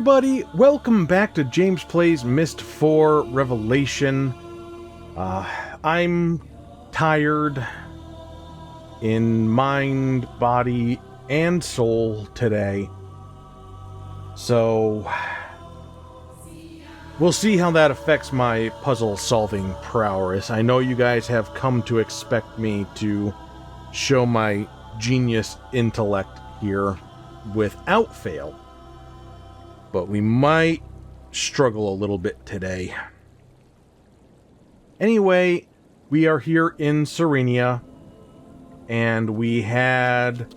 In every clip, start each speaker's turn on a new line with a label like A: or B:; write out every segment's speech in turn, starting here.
A: everybody, welcome back to James Plays Myst 4 Revelation. I'm tired in mind, body, and soul today. So, we'll see how that affects my puzzle-solving prowess. I know you guys have come to expect me to show my genius intellect here without fail. But we might struggle a little bit today. Anyway, we are here in Serenia, and we had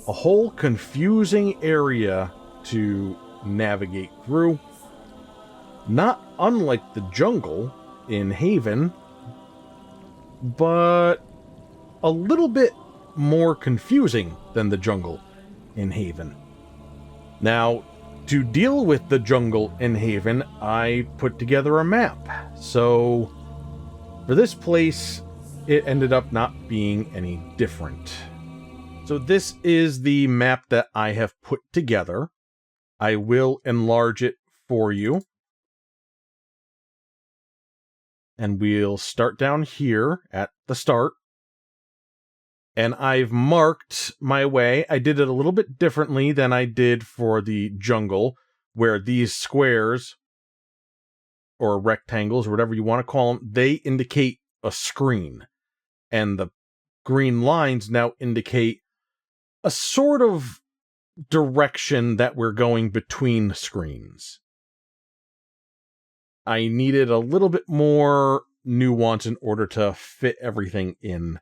A: a whole confusing area to navigate through. Not unlike the jungle in Haven, but a little bit more confusing than the jungle in Haven. Now, to deal with the jungle in Haven, I put together a map. So, for this place, it ended up not being any different. So this is the map that I have put together. I will enlarge it for you. And we'll start down here at the start. And I've marked my way. I did it a little bit differently than I did for the jungle, where these squares, or rectangles, or whatever you want to call them, they indicate a screen. And the green lines now indicate a sort of direction that we're going between screens. I needed a little bit more nuance in order to fit everything in.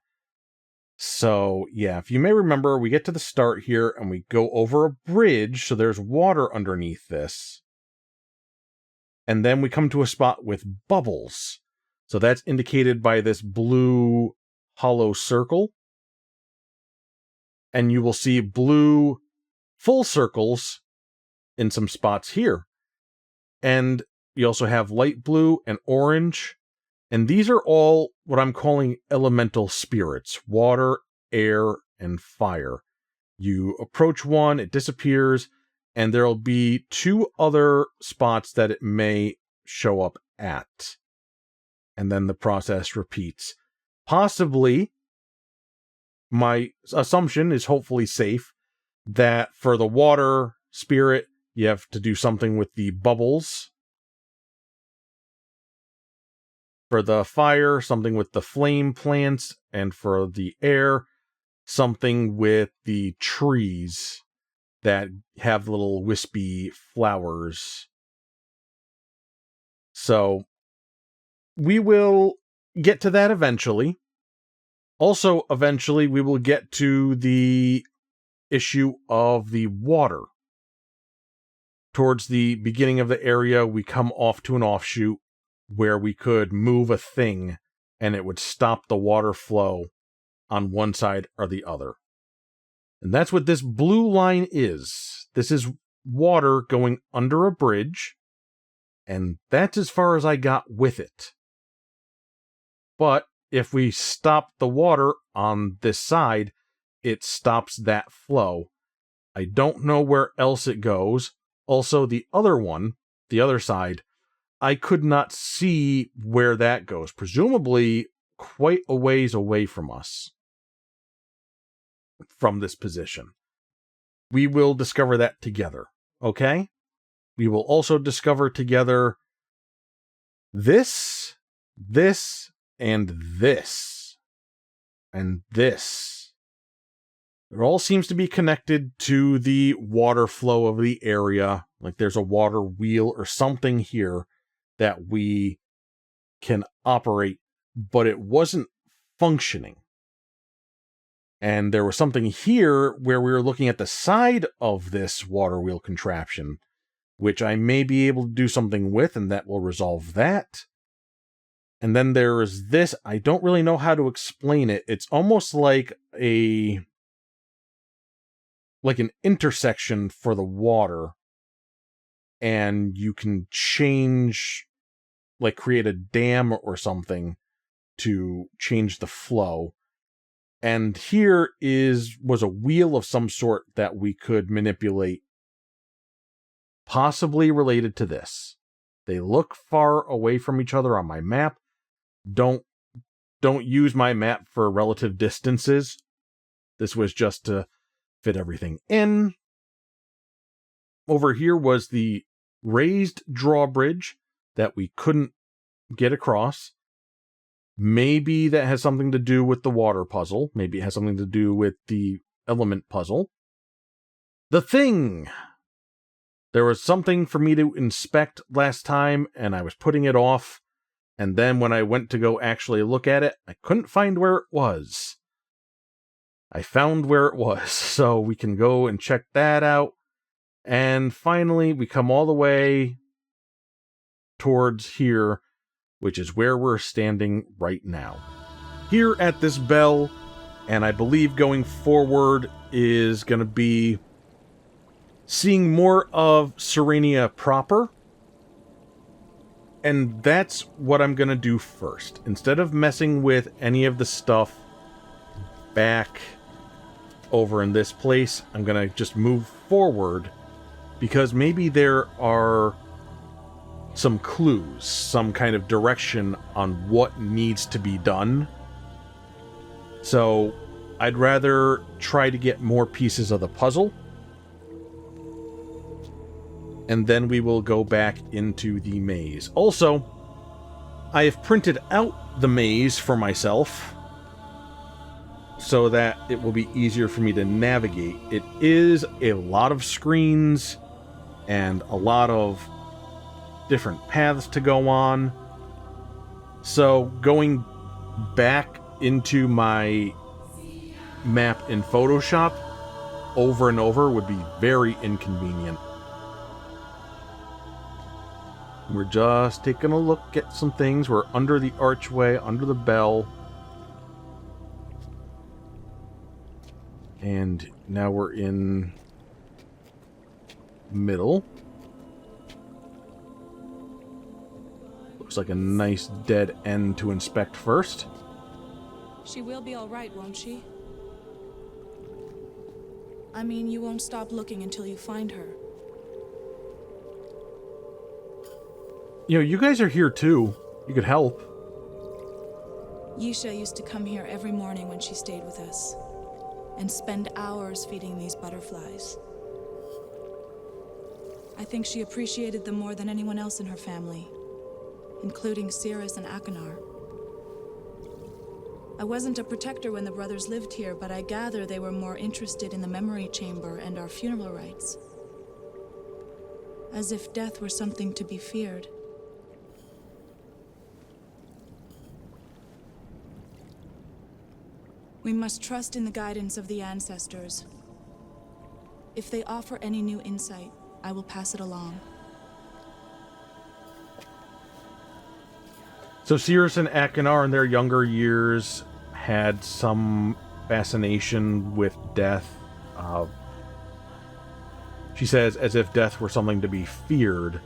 A: So, yeah, if you may remember, we get to the start here and we go over a bridge, so there's water underneath this. And then we come to a spot with bubbles. So that's indicated by this blue hollow circle. And you will see blue full circles in some spots here. And you also have light blue and orange. And these are all what I'm calling elemental spirits: water, air, and fire. You approach one, it disappears, and there'll be two other spots that it may show up at. And then the process repeats. Possibly, my assumption is hopefully safe, that for the water spirit, you have to do something with the bubbles. For the fire, something with the flame plants, and for the air, something with the trees that have little wispy flowers. So, we will get to that eventually. Also, eventually, we will get to the issue of the water. Towards the beginning of the area, we come off to an offshoot where we could move a thing and it would stop the water flow on one side or the other. And that's what this blue line is. This is water going under a bridge, and that's as far as I got with it. But if we stop the water on this side, it stops that flow. I don't know where else it goes. Also, the other one, the other side, I could not see where that goes. Presumably quite a ways away from us. From this position. We will discover that together. Okay? We will also discover together this, and this. And this. It all seems to be connected to the water flow of the area. Like there's a water wheel or something here that we can operate, but it wasn't functioning. And there was something here where we were looking at the side of this water wheel contraption, which I may be able to do something with, and that will resolve that. And then there is this. I don't really know how to explain it. It's almost like an intersection for the water. And you can change, like create a dam or something to change the flow. And here was a wheel of some sort that we could manipulate. possibly related to this. They look far away from each other on my map. Don't use my map for relative distances. This was just to fit everything in. Over here was the raised drawbridge that we couldn't get across. Maybe that has something to do with the water puzzle. Maybe it has something to do with the element puzzle. The thing! There was something for me to inspect last time, and I was putting it off. And then when I went to go actually look at it, I couldn't find where it was. I found where it was, so we can go and check that out. And finally, we come all the way towards here, which is where we're standing right now. Here at this bell, and I believe going forward is going to be seeing more of Serenia proper. And that's what I'm going to do first. Instead of messing with any of the stuff back over in this place, I'm going to just move forward, because maybe there are some clues, some kind of direction on what needs to be done. So I'd rather try to get more pieces of the puzzle, and then we will go back into the maze. Also, I have printed out the maze for myself so that it will be easier for me to navigate. It is a lot of screens and a lot of different paths to go on. So going back into my map in Photoshop over and over would be very inconvenient. We're just taking a look at some things. We're under the archway, under the bell. And now we're in middle. Looks like a nice dead end to inspect first.
B: She will be all right, won't she? I mean, you won't stop looking until you find her.
A: You know, you guys are here too. You could help.
B: Yisha used to come here every morning when she stayed with us, and spend hours feeding these butterflies. I think she appreciated them more than anyone else in her family, including Cirrus and Akinar. I wasn't a protector when the brothers lived here, but I gather they were more interested in the memory chamber and our funeral rites. As if death were something to be feared. We must trust in the guidance of the ancestors. If they offer any new insight, I will pass it along.
A: So Cirrus and Akinar in their younger years had some fascination with death. She says as if death were something to be feared.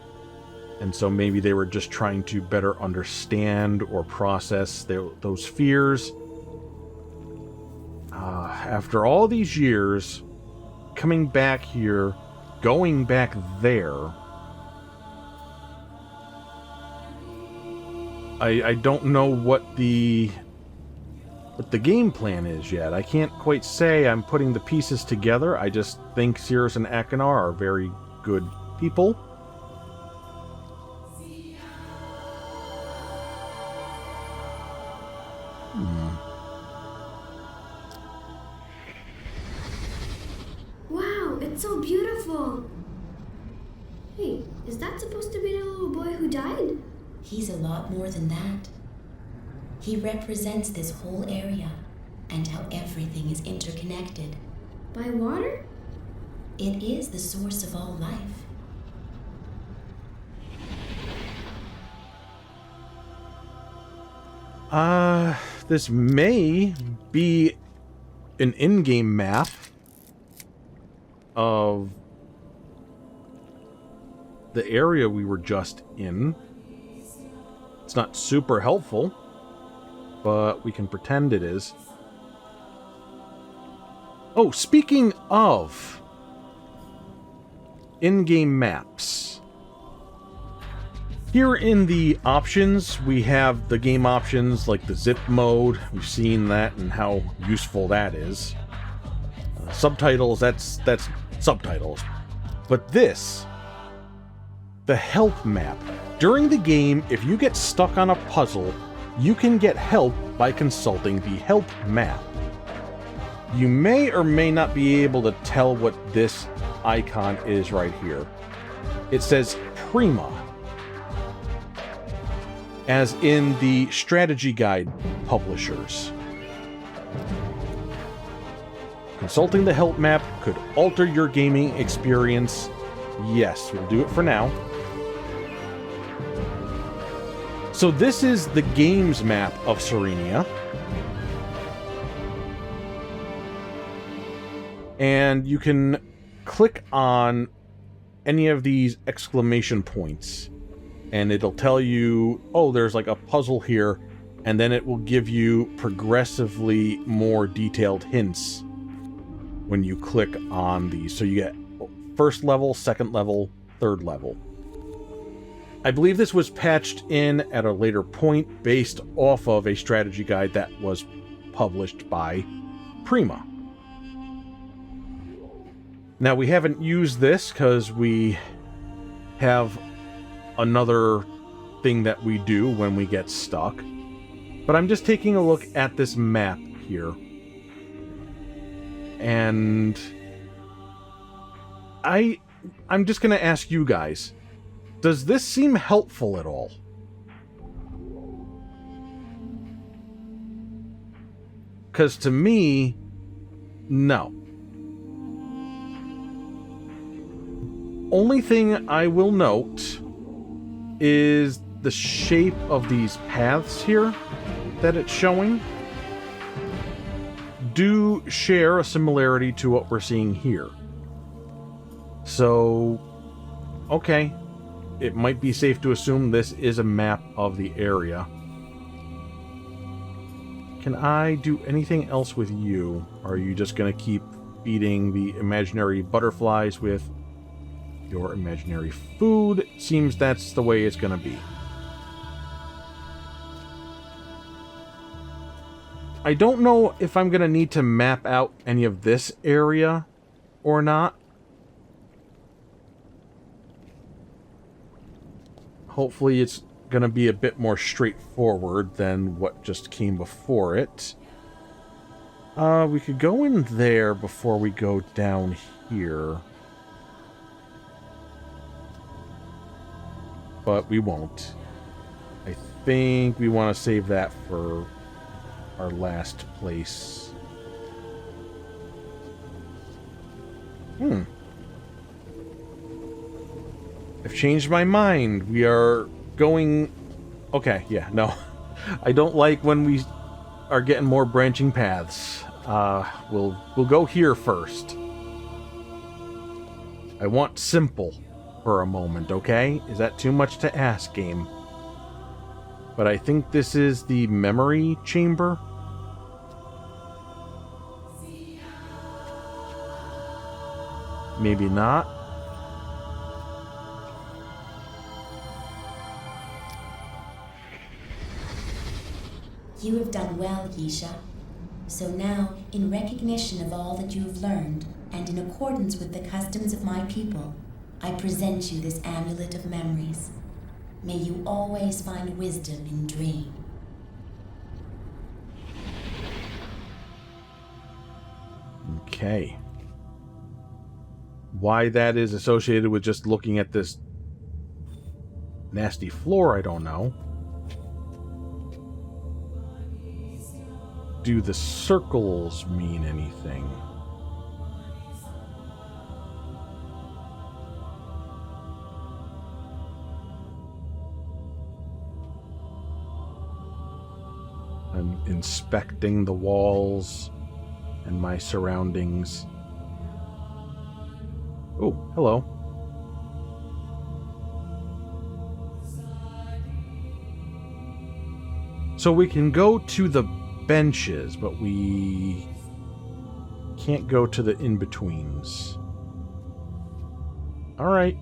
A: And so maybe they were just trying to better understand or process those fears. After all these years, coming back here, going back there, I don't know what the game plan is yet. I can't quite say I'm putting the pieces together. I just think Cirrus and Akinar are very good people.
C: Wow, it's so beautiful. Hey, is that supposed to be the little boy who died?
D: He's a lot more than that. He represents this whole area and how everything is interconnected.
C: By water?
D: It is the source of all life.
A: This may be an in-game map of the area we were just in. It's not super helpful, but we can pretend it is. Oh, speaking of, in-game maps. Here in the options, we have the game options like the zip mode. We've seen that and how useful that is. Subtitles, that's subtitles. But this, the help map. During the game, if you get stuck on a puzzle, you can get help by consulting the help map. You may or may not be able to tell what this icon is right here. It says Prima, as in the strategy guide publishers. Consulting the help map could alter your gaming experience. Yes, we'll do it for now. So this is the games map of Serenia. And you can click on any of these exclamation points and it'll tell you, oh, there's like a puzzle here, and then it will give you progressively more detailed hints when you click on these. So you get first level, second level, third level. I believe this was patched in at a later point based off of a strategy guide that was published by Prima. Now, we haven't used this because we have another thing that we do when we get stuck. But I'm just taking a look at this map here. And I'm just going to ask you guys, does this seem helpful at all? Because to me, no. Only thing I will note is the shape of these paths here that it's showing do share a similarity to what we're seeing here. So, okay, it might be safe to assume this is a map of the area. Can I do anything else with you? Or are you just going to keep feeding the imaginary butterflies with your imaginary food? Seems that's the way it's going to be. I don't know if I'm going to need to map out any of this area or not. Hopefully it's going to be a bit more straightforward than what just came before it. We could go in there before we go down here. But we won't. I think we want to save that for our last place. I've changed my mind. We are going... Okay, yeah, no. I don't like when we are getting more branching paths. We'll go here first. I want simple for a moment, okay? Is that too much to ask, game? But I think this is the memory chamber. Maybe not.
D: You have done well, Yisha. So now, in recognition of all that you have learned, and in accordance with the customs of my people, I present you this amulet of memories. May you always find wisdom in dream.
A: Okay. Why that is associated with just looking at this nasty floor, I don't know. Do the circles mean anything? I'm inspecting the walls and my surroundings. Oh, hello. So we can go to the benches, but we can't go to the in-betweens. Alright.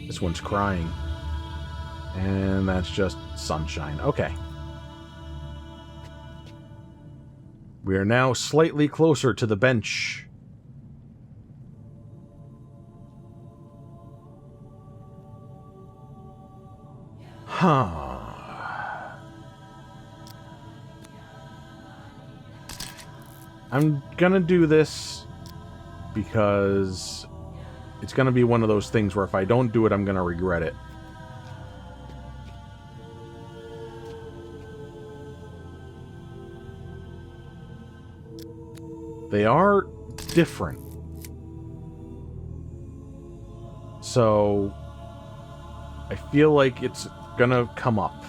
A: This one's crying. And that's just sunshine. Okay. We are now slightly closer to the bench. Huh. I'm gonna do this because it's gonna be one of those things where if I don't do it, I'm gonna regret it. They are different. So I feel like it's gonna come up.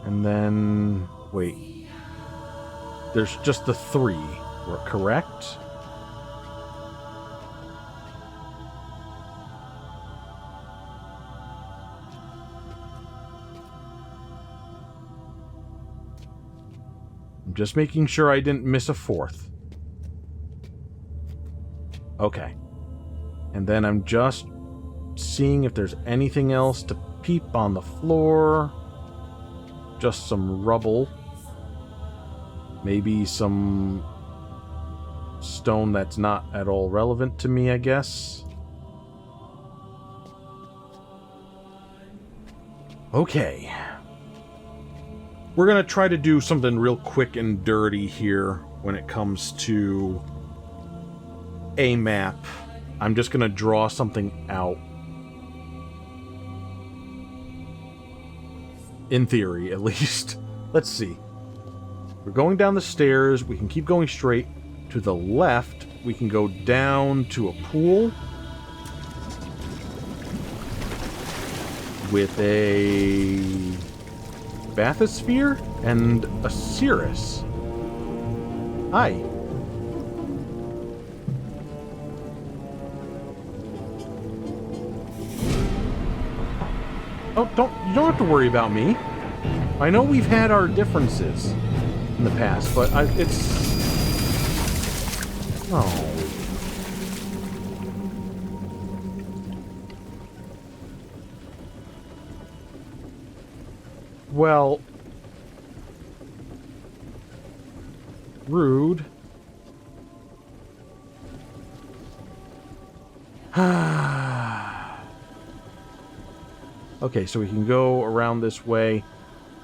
A: And then, wait. There's just the 3, correct? I'm just making sure I didn't miss a 4th. Okay. And then I'm just seeing if there's anything else to peep on the floor. Just some rubble. Maybe some stone that's not at all relevant to me, I guess. Okay. We're going to try to do something real quick and dirty here when it comes to a map. I'm just going to draw something out. In theory, at least. Let's see. We're going down the stairs. We can keep going straight. To the left, we can go down to a pool with a bathysphere and a cirrus. Hi. Oh, you don't have to worry about me. I know we've had our differences in the past, but it's... Oh. Well... Rude. Okay, so we can go around this way.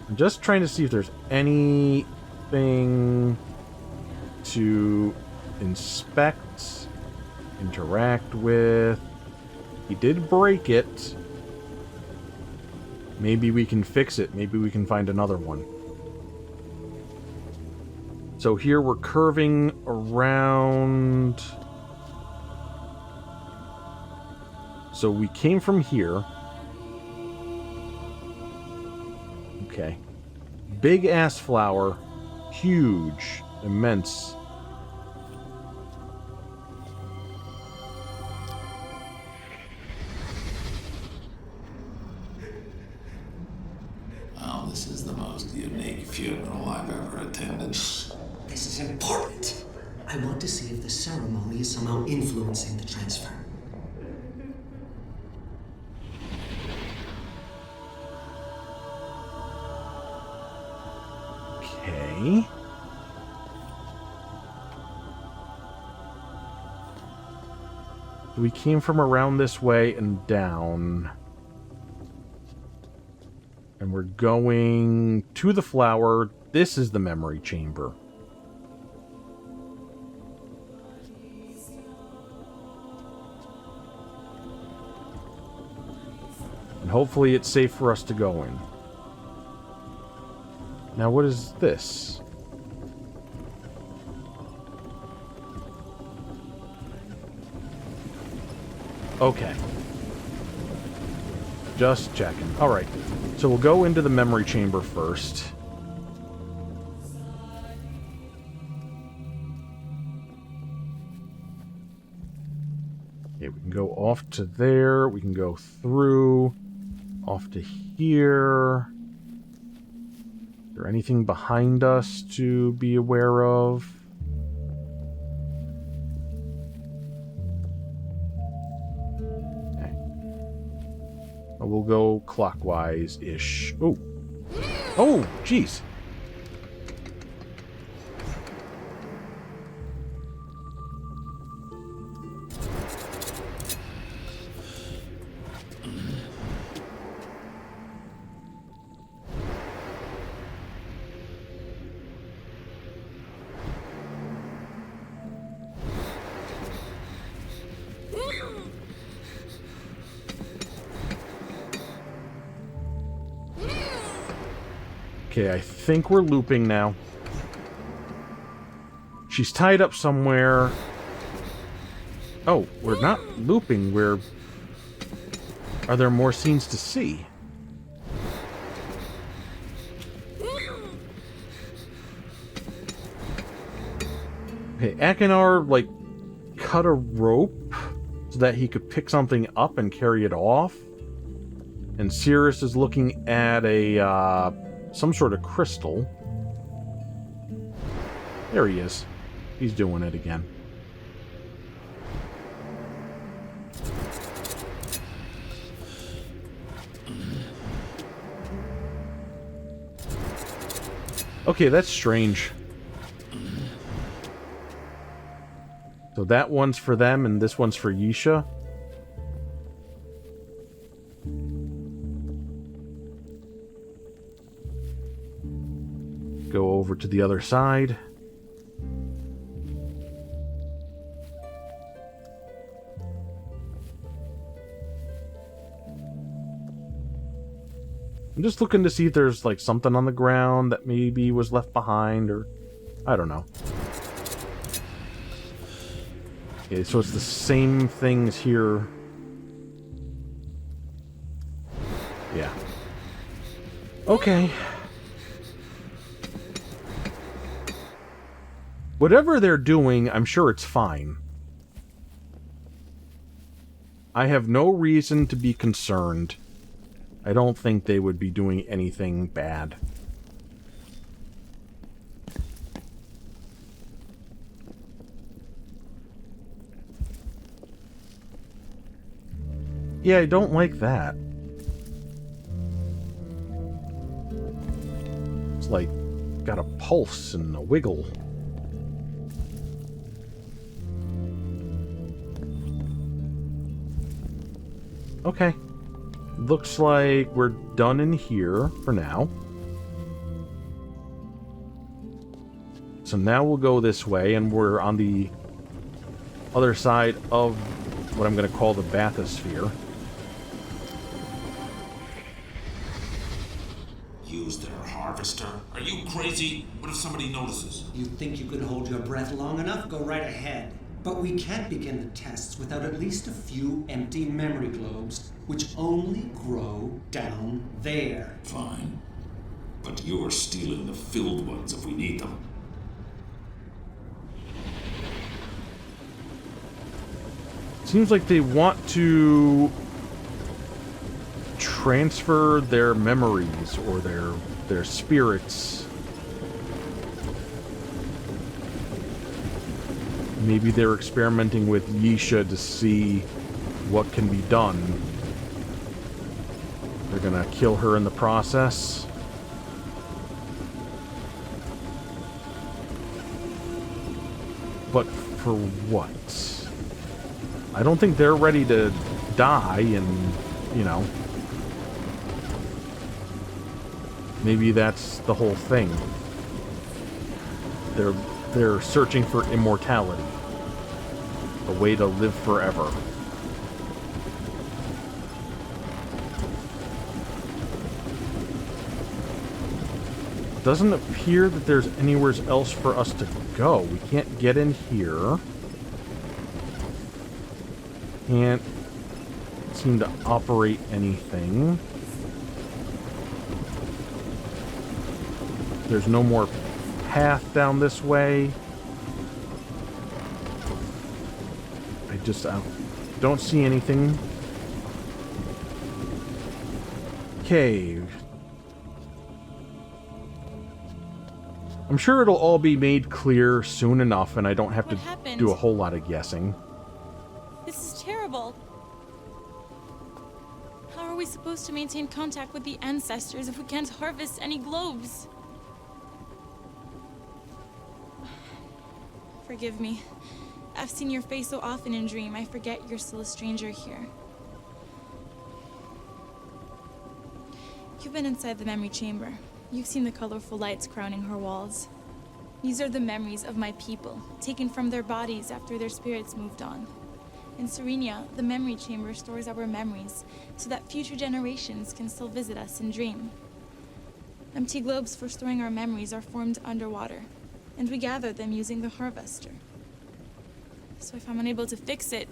A: I'm just trying to see if there's anything to inspect, interact with. He did break it. Maybe we can fix it. Maybe we can find another one. So here we're curving around. So we came from here. Okay. Big ass flower. Huge. Immense.
E: Well, this is the most unique funeral I've ever attended.
F: This is important. I want to see if the ceremony is somehow influencing the transfer.
A: Okay. We came from around this way and down. And we're going to the flower. This is the memory chamber. And hopefully it's safe for us to go in. Now what is this? Okay. Just checking. Alright. So we'll go into the memory chamber first. Okay, we can go off to there. We can go through. Off to here. Is there anything behind us to be aware of? Okay. We'll go clockwise-ish. Oh! Oh, jeez! Okay, I think we're looping now. She's tied up somewhere. Oh, we're not looping. We're... Are there more scenes to see? Okay, Akinar, like, cut a rope so that he could pick something up and carry it off. And Cirrus is looking at a, some sort of crystal. There he is. He's doing it again. Okay, that's strange. So that one's for them, and this one's for Yisha. Go over to the other side. I'm just looking to see if there's, like, something on the ground that maybe was left behind, or... I don't know. Okay, so it's the same things here. Yeah. Okay. Whatever they're doing, I'm sure it's fine. I have no reason to be concerned. I don't think they would be doing anything bad. Yeah, I don't like that. It's like, got a pulse and a wiggle. Okay. Looks like we're done in here for now. So now we'll go this way, and we're on the other side of what I'm going to call the bathysphere.
E: Use their harvester? Are you crazy? What if somebody notices?
F: You think you can hold your breath long enough? Go right ahead. But we can't begin the tests without at least a few empty memory globes, which only grow down there.
E: Fine. But you're stealing the filled ones if we need them.
A: Seems like they want to transfer their memories or their spirits. Maybe they're experimenting with Yisha to see what can be done. They're gonna kill her in the process. But for what? I don't think they're ready to die, and, you know, maybe that's the whole thing. They're searching for immortality. A way to live forever. Doesn't appear that there's anywhere else for us to go. We can't get in here. Can't seem to operate anything. There's no more path down this way. Don't see anything. Okay. I'm sure it'll all be made clear soon enough, and I don't have
G: What
A: to
G: happened?
A: do a whole lot of guessing.
G: This is terrible. How are we supposed to maintain contact with the ancestors if we can't harvest any globes? Forgive me. I've seen your face so often in dream, I forget you're still a stranger here. You've been inside the memory chamber. You've seen the colorful lights crowning her walls. These are the memories of my people, taken from their bodies after their spirits moved on. In Serenia, the memory chamber stores our memories so that future generations can still visit us and dream. Empty globes for storing our memories are formed underwater, and we gather them using the harvester. So if I'm unable to fix it,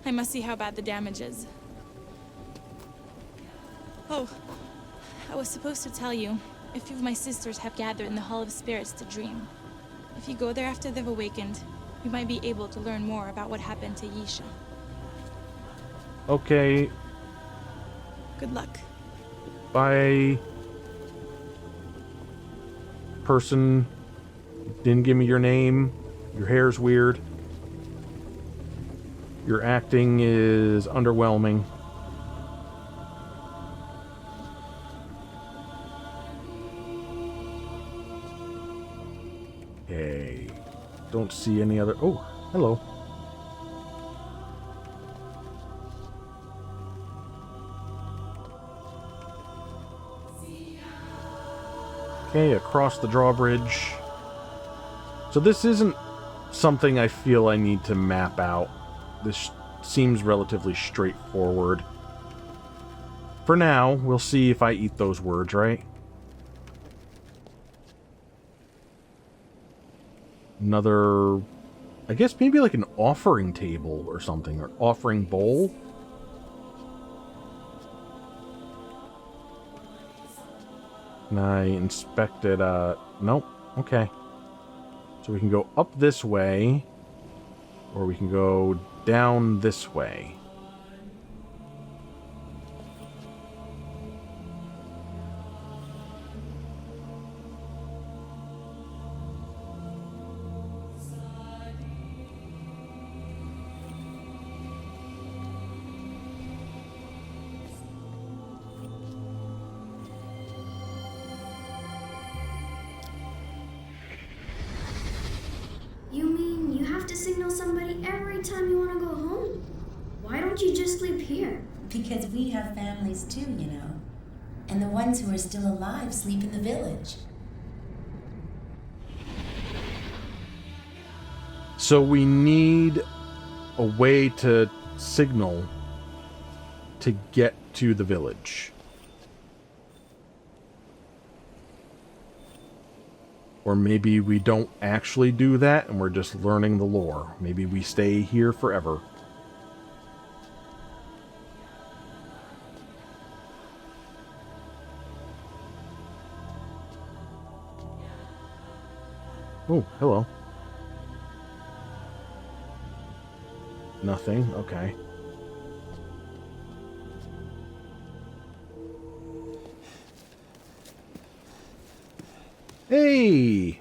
G: I must see how bad the damage is. Oh, I was supposed to tell you, a few of my sisters have gathered in the Hall of Spirits to dream. If you go there after they've awakened, you might be able to learn more about what happened to Yisha.
A: Okay,
G: Good luck.
A: bye. Person, didn't give me your name. Your hair's weird. Your acting is underwhelming. Okay. Don't see any other... Oh, hello. Okay, across the drawbridge. So this isn't something I feel I need to map out. This seems relatively straightforward. For now, we'll see if I eat those words, right? Another... I guess maybe like an offering table or something, or offering bowl? And I inspected, nope, okay. So we can go up this way, or we can go down this way.
C: You mean you have to signal somebody every time you want to go home? Why don't you just sleep here?
D: Because we have families too, you know. And the ones who are still alive sleep in the village.
A: So we need a way to signal to get to the village. Or maybe we don't actually do that and we're just learning the lore. Maybe we stay here forever. Oh, hello. Nothing, okay. Hey!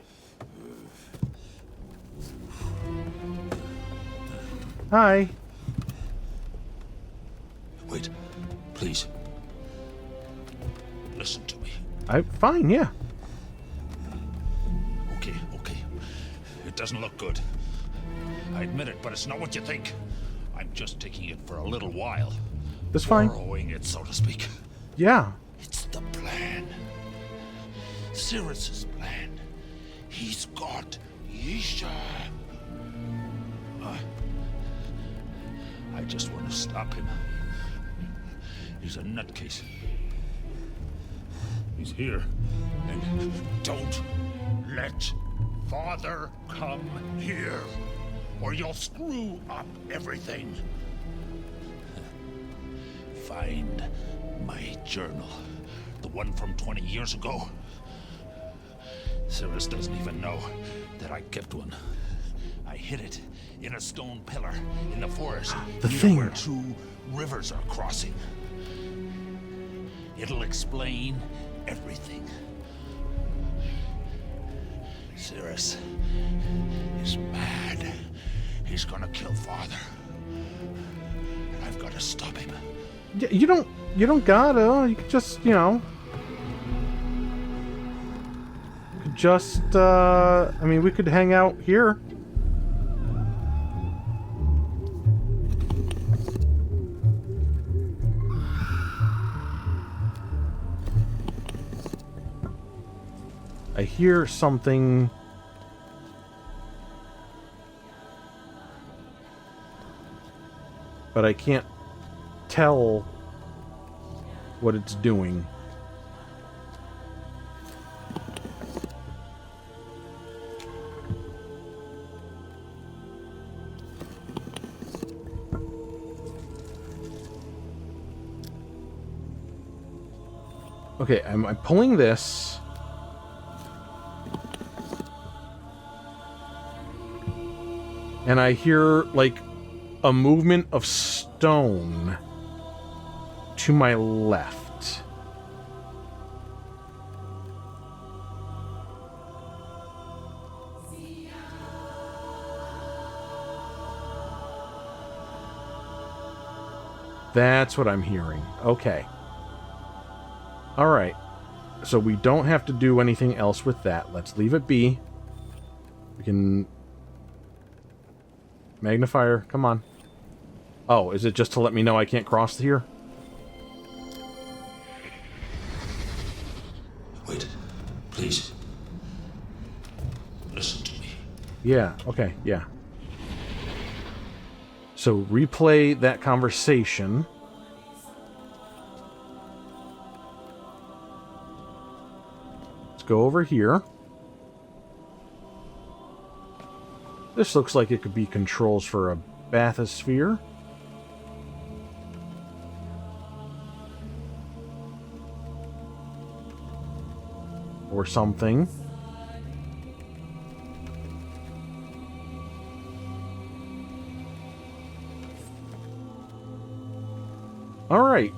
A: Hi.
E: Wait, please. Listen to me.
A: I'm fine, yeah.
E: Okay. It doesn't look good. I admit it, but it's not what you think. I'm just taking it for a little while.
A: That's fine.
E: Borrowing it, so to speak.
A: Yeah.
E: It's the plan. Cyrus's plan. He's got Yisha. I just want to stop him. He's a nutcase. He's here. And don't let Father come here, or you'll screw up everything. Find my journal. The one from 20 years ago. Cyrus doesn't even know that I kept one. I hid it in a stone pillar in the forest
A: The
E: near
A: thing.
E: where two rivers are crossing. It'll explain everything. Cirrus is mad. He's gonna kill Father. And I've got to stop him.
A: You don't gotta. You could just, I mean, we could hang out here. I hear something. But I can't tell what it's doing. Okay, I'm pulling this. And I hear, like, a movement of stone to my left. That's what I'm hearing. Okay. All right. So we don't have to do anything else with that. Let's leave it be. We can... Magnifier, come on. Oh, is it just to let me know I can't cross here?
E: Wait, please. Listen to me.
A: Yeah, okay, yeah. So replay that conversation. Let's go over here. This looks like it could be controls for a bathysphere. Or something. Alright.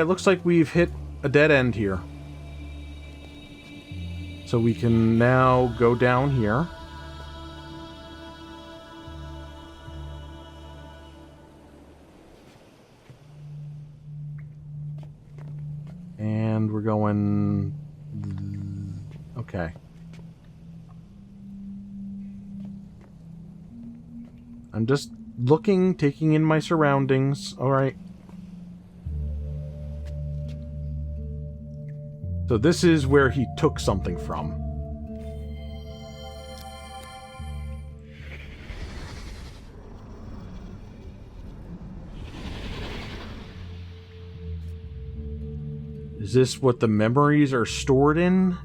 A: Looks like we've hit a dead end here. So we can now go down here. And we're going... Okay. I'm just looking, taking in my surroundings. Alright. So this is where he took something from. Is this what the memories are stored in?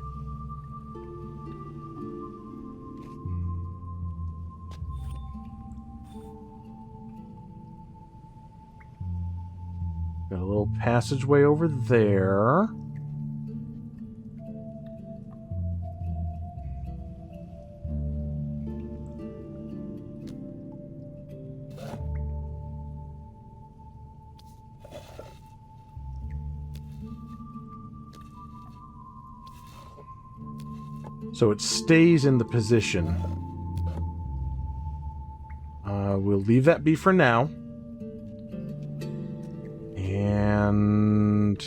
A: Got a little passageway over there. So it stays in the position. We'll leave that be for now. And...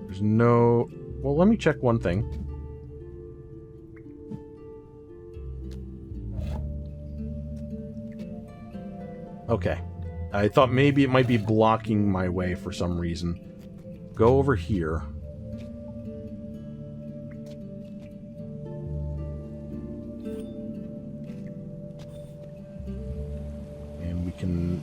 A: there's no... Well, let me check one thing. Okay. I thought maybe it might be blocking my way for some reason. Go over here. Can...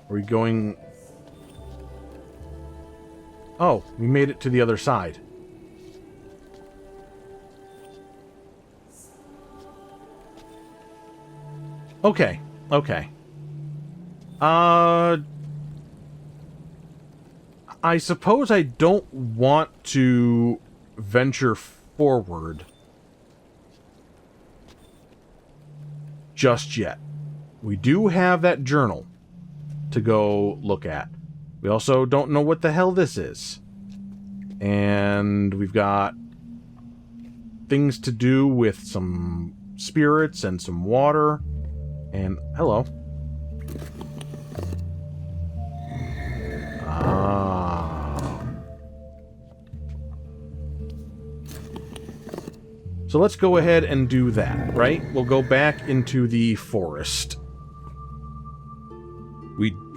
A: Are we going... Oh, we made it to the other side. Okay, okay. I suppose I don't want to venture forward just yet. We do have that journal to go look at. We also don't know what the hell this is. And we've got things to do with some spirits and some water. And hello. So let's go ahead and do that, right? We'll go back into the forest.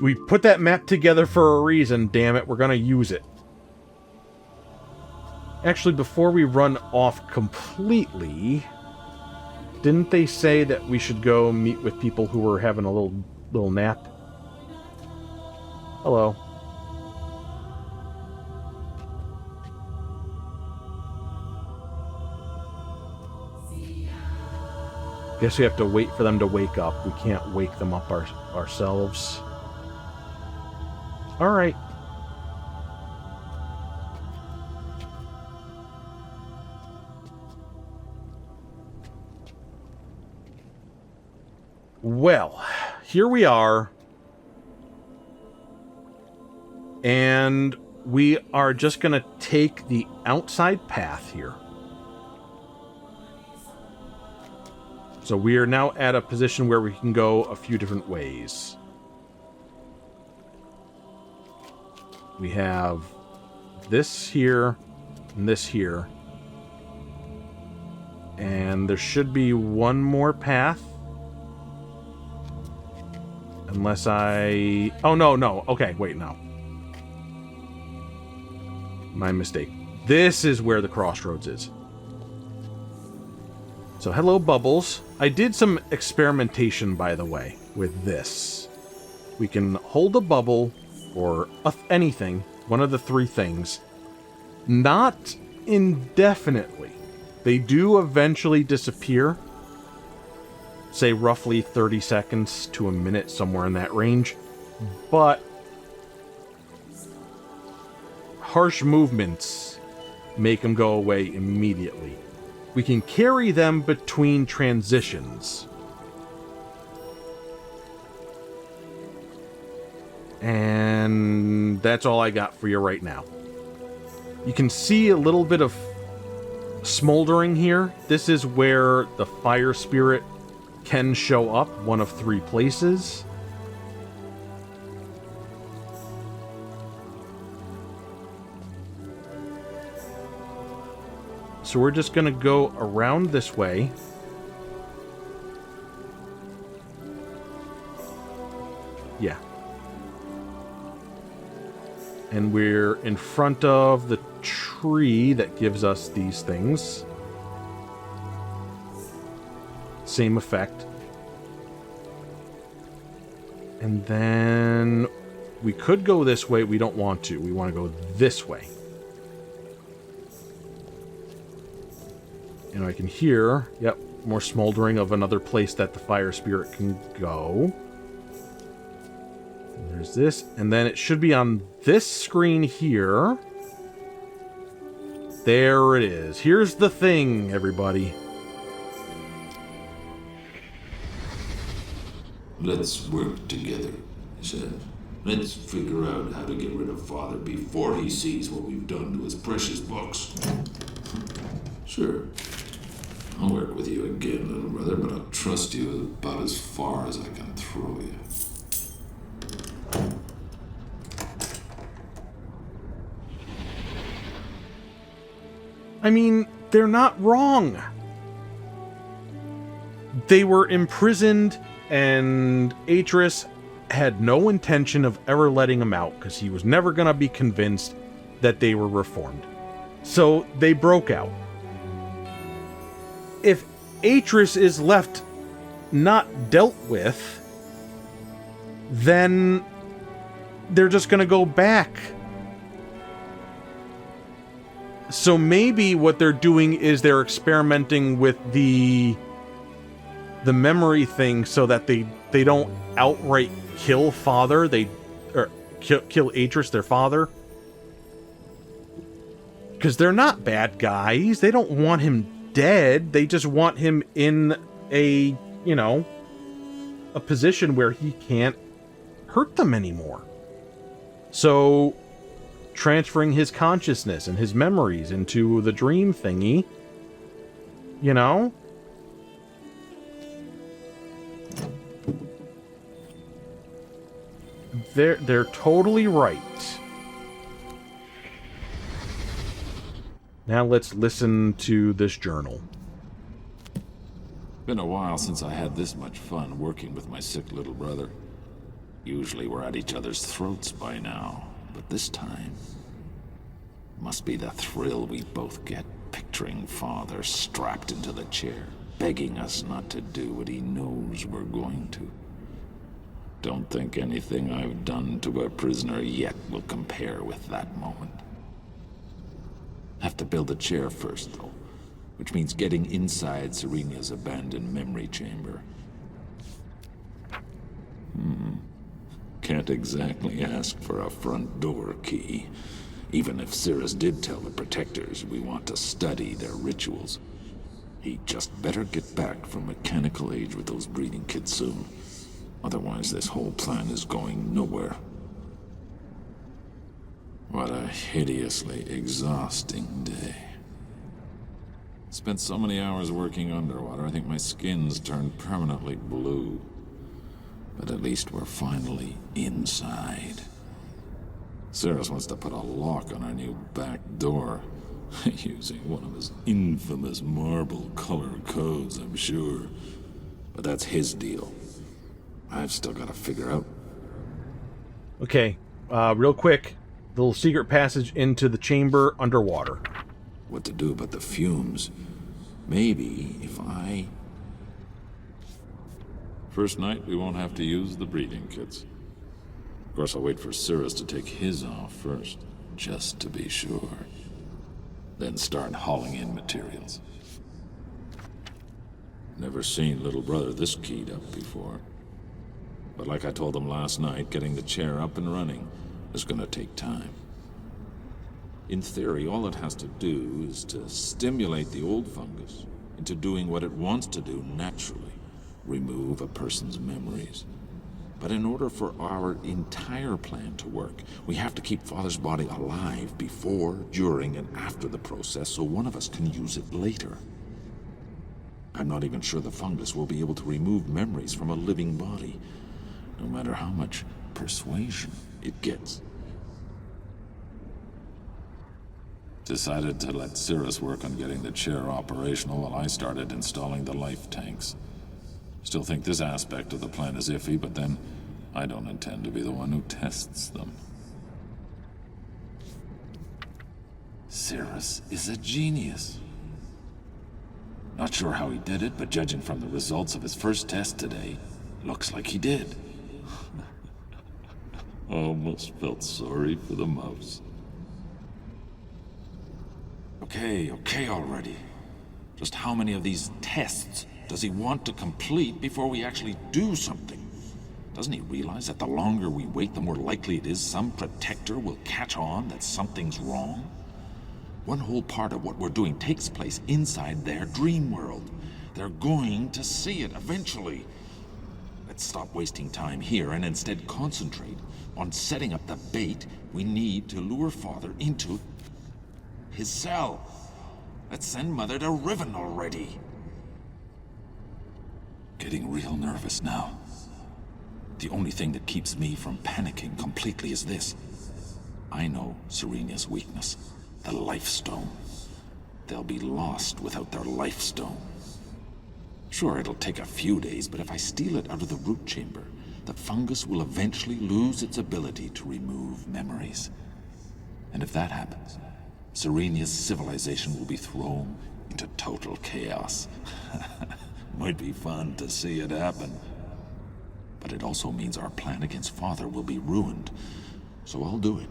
A: We put that map together for a reason, damn it. We're gonna use it. Actually, before we run off completely, didn't they say that we should go meet with people who were having a little nap? Hello. Guess we have to wait for them to wake up. We can't wake them up ourselves. Alright. Well, here we are. And we are just going to take the outside path here. So we are now at a position where we can go a few different ways. We have this here and this here. And there should be one more path. Unless I... Oh, no. Okay, wait, no. My mistake. This is where the crossroads is. So, hello, Bubbles. I did some experimentation, by the way, with this. We can hold a bubble, or anything, one of the three things, not indefinitely. They do eventually disappear. Say roughly 30 seconds to a minute, somewhere in that range. But harsh movements make them go away immediately. We can carry them between transitions. And that's all I got for you right now. You can see a little bit of smoldering here. This is where the fire spirit can show up, one of three places. So we're just going to go around this way. Yeah. And we're in front of the tree that gives us these things. Same effect. And then we could go this way. We don't want to. We want to go this way. And I can hear, yep, more smoldering of another place that the fire spirit can go. And there's this. And then it should be on this screen here. There it is. Here's the thing, everybody.
H: Let's work together, he said. Let's figure out how to get rid of Father before he sees what we've done to his precious books. Sure. I'll work with you again, little brother, but I'll trust you about as far as I can throw you.
A: I mean, they're not wrong. They were imprisoned, and Atris had no intention of ever letting him out, because he was never going to be convinced that they were reformed. So they broke out. If Atris is left not dealt with, then they're just going to go back. So maybe what they're doing is they're experimenting with the memory thing so that they don't outright kill Father, kill Atris, their father, Because they're not bad guys. They don't want him dead. They just want him in a, a position where he can't hurt them anymore. So, transferring his consciousness and his memories into the dream thingy, They're totally right. Now let's listen to this journal.
H: Been a while since I had this much fun working with my sick little brother. Usually we're at each other's throats by now, but this time must be the thrill we both get picturing Father strapped into the chair, begging us not to do what he knows we're going to. Don't think anything I've done to a prisoner yet will compare with that moment. Have to build a chair first, though, which means getting inside Serena's abandoned memory chamber. Can't exactly ask for a front door key, even if Cirrus did tell the Protectors we want to study their rituals. He'd just better get back from mechanical age with those breeding kids soon. Otherwise, this whole plan is going nowhere. What a hideously exhausting day. Spent so many hours working underwater, I think my skin's turned permanently blue. But at least we're finally inside. Cirrus wants to put a lock on our new back door, using one of his infamous marble color codes, I'm sure. But that's his deal. I've still got to figure out.
A: Okay, real quick. Little secret passage into the chamber underwater.
H: What to do about the fumes. Maybe if I... First night, we won't have to use the breeding kits. Of course, I'll wait for Cirrus to take his off first, just to be sure. Then start hauling in materials. Never seen little brother this keyed up before. But like I told him last night, getting the chair up and running is gonna take time. In theory, all it has to do is to stimulate the old fungus into doing what it wants to do naturally. Remove a person's memories. But in order for our entire plan to work, we have to keep Father's body alive before, during, and after the process so one of us can use it later. I'm not even sure the fungus will be able to remove memories from a living body, no matter how much persuasion it gets. Decided to let Cirrus work on getting the chair operational while I started installing the life tanks. Still think this aspect of the plan is iffy, but then I don't intend to be the one who tests them. Cirrus is a genius. Not sure how he did it, but judging from the results of his first test today, looks like he did. Almost felt sorry for the mouse. Okay already. Just how many of these tests does he want to complete before we actually do something? Doesn't he realize that the longer we wait, the more likely it is some protector will catch on that something's wrong? One whole part of what we're doing takes place inside their dream world. They're going to see it eventually. Let's stop wasting time here and instead concentrate on setting up the bait we need to lure Father into his cell. Let's send Mother to Riven already. Getting real nervous now. The only thing that keeps me from panicking completely is this. I know Serena's weakness, the Life Stone. They'll be lost without their Life Stone. Sure, it'll take a few days, but if I steal it out of the root chamber, the fungus will eventually lose its ability to remove memories. And if that happens, Serena's civilization will be thrown into total chaos. Might be fun to see it happen. But it also means our plan against Father will be ruined. So I'll do it,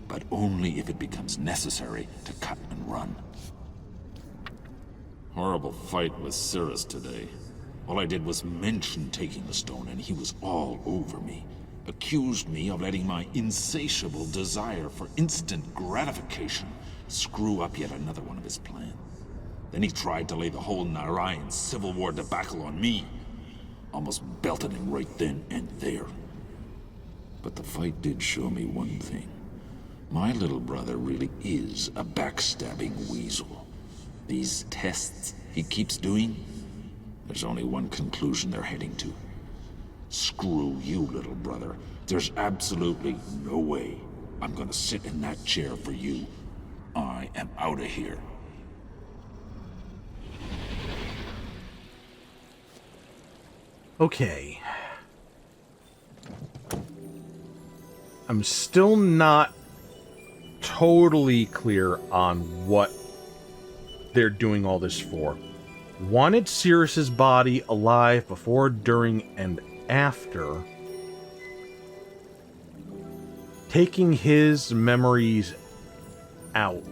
H: but only if it becomes necessary to cut and run. Horrible fight with Cirrus today. All I did was mention taking the stone and he was all over me. Accused me of letting my insatiable desire for instant gratification screw up yet another one of his plans. Then he tried to lay the whole Narayan Civil War debacle on me. Almost belted him right then and there. But the fight did show me one thing. My little brother really is a backstabbing weasel. These tests he keeps doing, there's only one conclusion they're heading to. Screw you, little brother. There's absolutely no way I'm gonna sit in that chair for you. I am out of here.
A: Okay. I'm still not totally clear on what they're doing all this for. Wanted Sirius's body alive before, during, and after. Taking his memories out.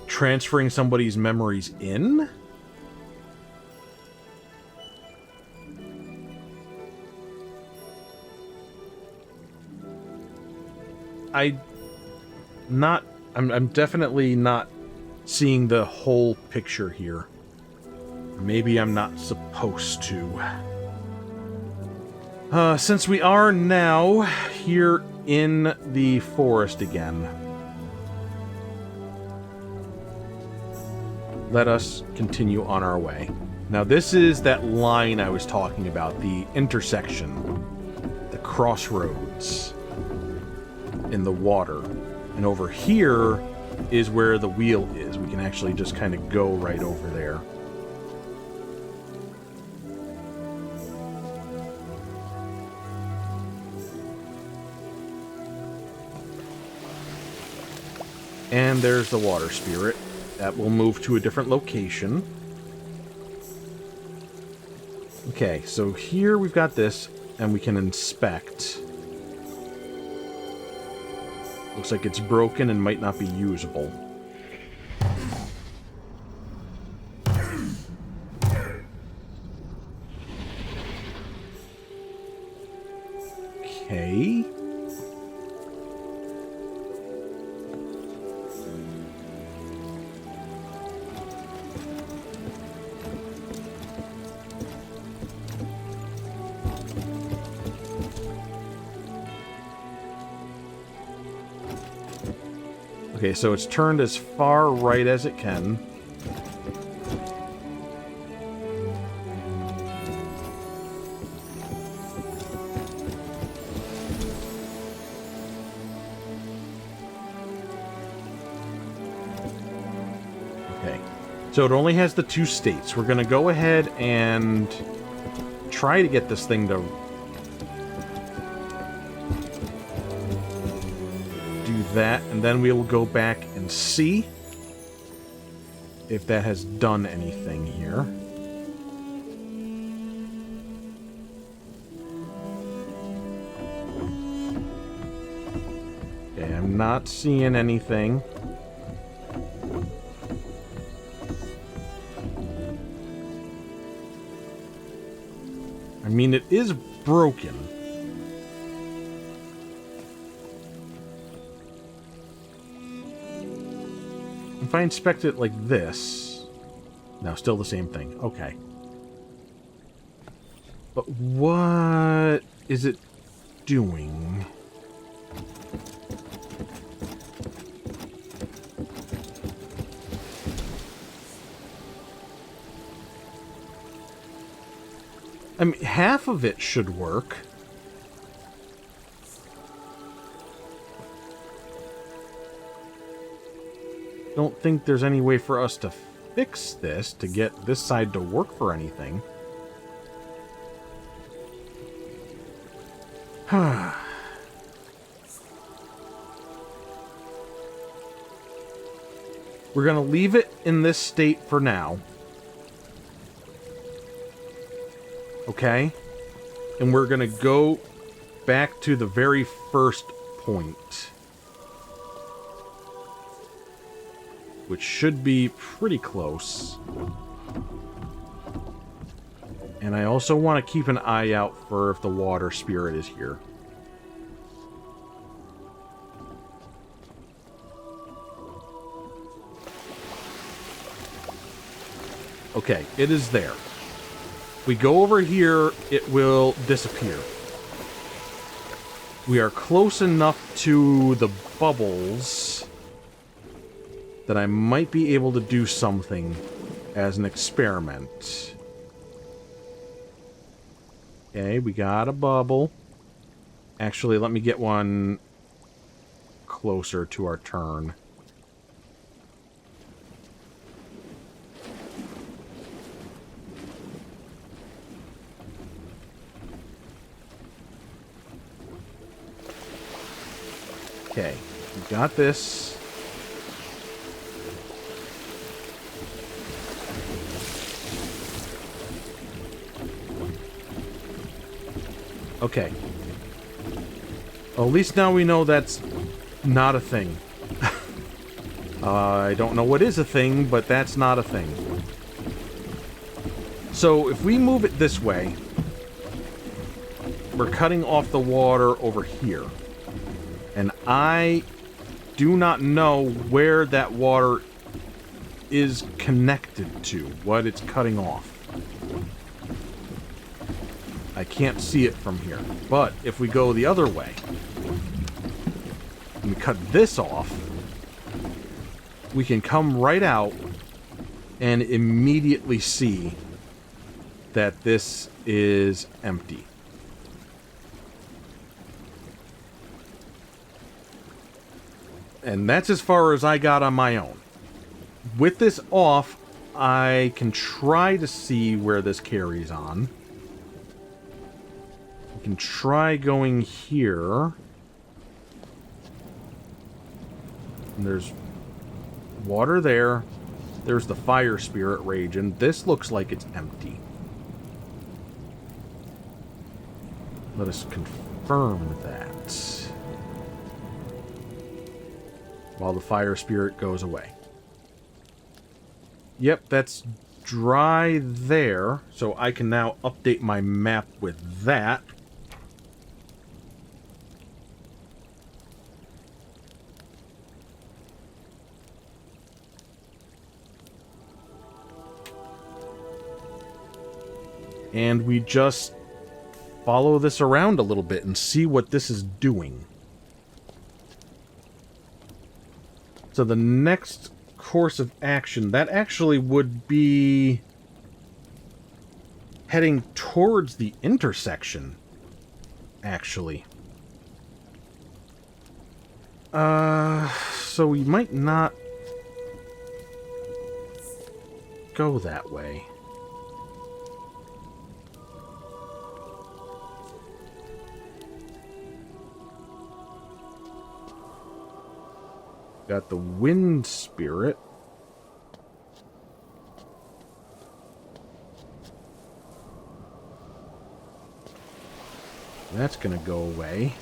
A: Transferring somebody's memories in? I'm definitely not seeing the whole picture here. Maybe I'm not supposed to. Since we are now here in the forest again, let us continue on our way. Now, this is that line I was talking about, the intersection, the crossroads in the water. And over here is where the wheel is. We can actually just kind of go right over there. And there's the water spirit. That will move to a different location. Okay, so here we've got this, and we can inspect. Looks like it's broken and might not be usable. Okay. Okay, so it's turned as far right as it can. Okay, so it only has the two states. We're going to go ahead and try to get this thing to that, and then we will go back and see if that has done anything here. Okay, I'm not seeing anything. I mean, it is broken. If I inspect it like this... No, still the same thing. Okay. But what is it doing? I mean, half of it should work. Don't think there's any way for us to fix this to get this side to work for anything. We're gonna leave it in this state for now. Okay? And we're gonna go back to the very first point, which should be pretty close. And I also want to keep an eye out for if the water spirit is here. Okay, it is there. We go over here, it will disappear. We are close enough to the bubbles that I might be able to do something as an experiment. Okay, we got a bubble. Actually, let me get one closer to our turn. Okay, we got this. Okay. Well, at least now we know that's not a thing. I don't know what is a thing, but that's not a thing. So, if we move it this way, we're cutting off the water over here. And I do not know where that water is connected to, what it's cutting off. I can't see it from here. But if we go the other way, and we cut this off, we can come right out and immediately see that this is empty. And that's as far as I got on my own. With this off, I can try to see where this carries on. We can try going here. And there's water there. There's the fire spirit raging. This looks like it's empty. Let us confirm that. While the fire spirit goes away. Yep, that's dry there. So I can now update my map with that. And we just follow this around a little bit and see what this is doing. So the next course of action, that actually would be heading towards the intersection, actually. So we might not go that way. Got the wind spirit. That's gonna go away.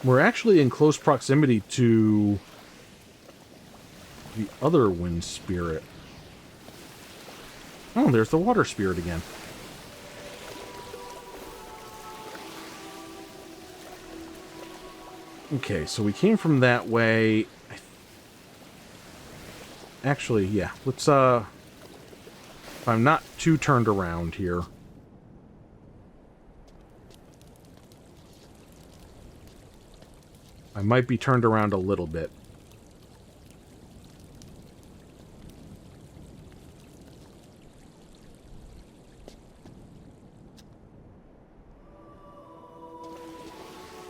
A: We're actually in close proximity to the other wind spirit. Oh, there's the water spirit again. Okay, so we came from that way. Actually, yeah. Let's, if I'm not too turned around here. I might be turned around a little bit.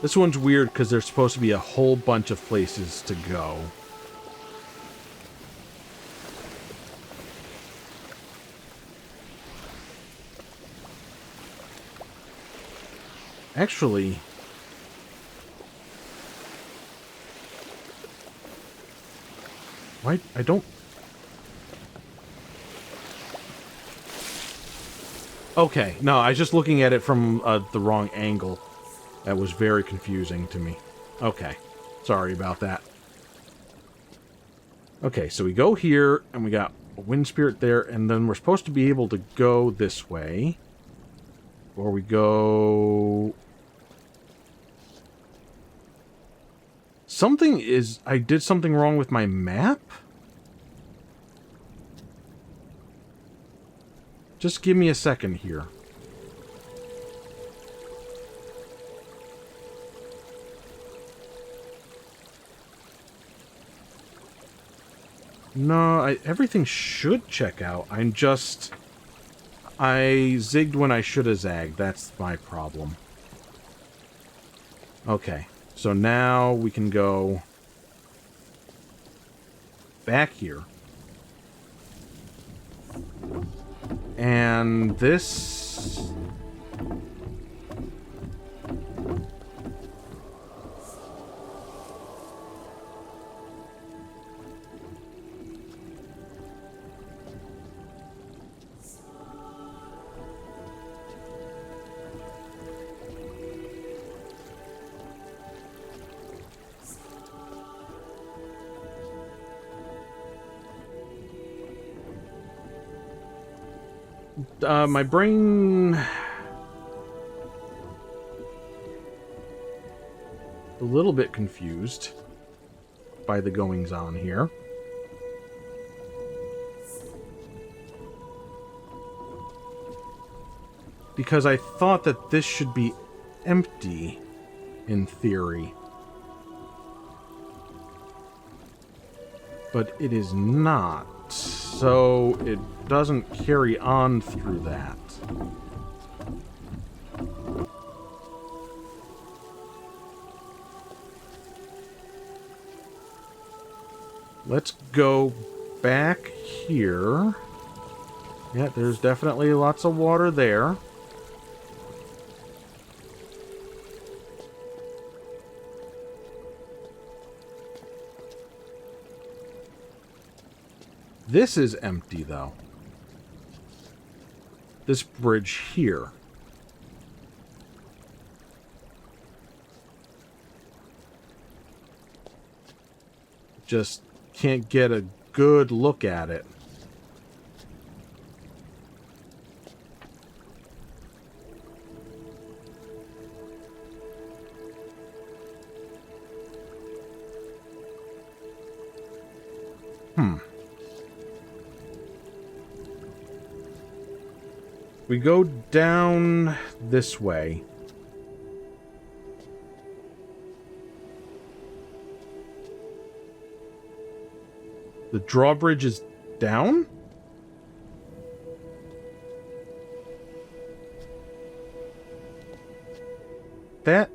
A: This one's weird because there's supposed to be a whole bunch of places to go. Actually, why I don't... Okay, no, I was just looking at it from the wrong angle. That was very confusing to me. Okay, sorry about that. Okay, so we go here, and we got a wind spirit there, and then we're supposed to be able to go this way. Or we go... I did something wrong with my map? Just give me a second here. No, everything should check out. I zigged when I should have zagged. That's my problem. Okay, so now we can go back here. And this... my brain... a little bit confused by the goings-on here. Because I thought that this should be empty, in theory. But it is not. So it doesn't carry on through that. Let's go back here. Yeah, there's definitely lots of water there. This is empty, though. This bridge here. Just can't get a good look at it. We go down this way. The drawbridge is down? That...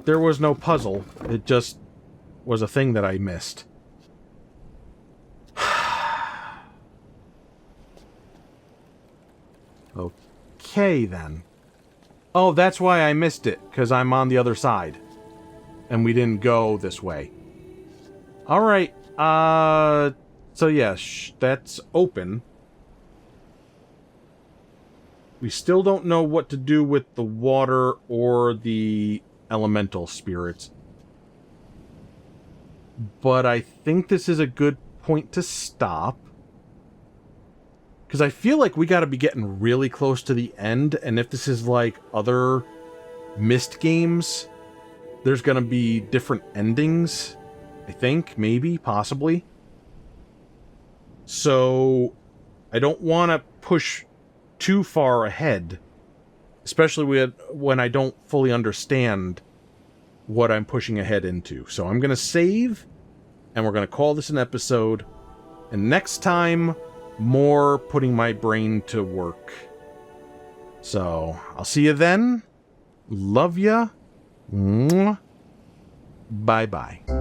A: There was no puzzle. It just was a thing that I missed. Okay, then. Oh, that's why I missed it, because I'm on the other side. And we didn't go this way. Alright, so yeah, that's open. We still don't know what to do with the water or the elemental spirits. But I think this is a good point to stop. Because I feel like we gotta be getting really close to the end, and if this is like other Myst games, there's gonna be different endings. I think, maybe, possibly. So, I don't want to push too far ahead. Especially when I don't fully understand what I'm pushing ahead into. So I'm going to save, and we're going to call this an episode. And next time, more putting my brain to work. So, I'll see you then. Love ya. Bye-bye.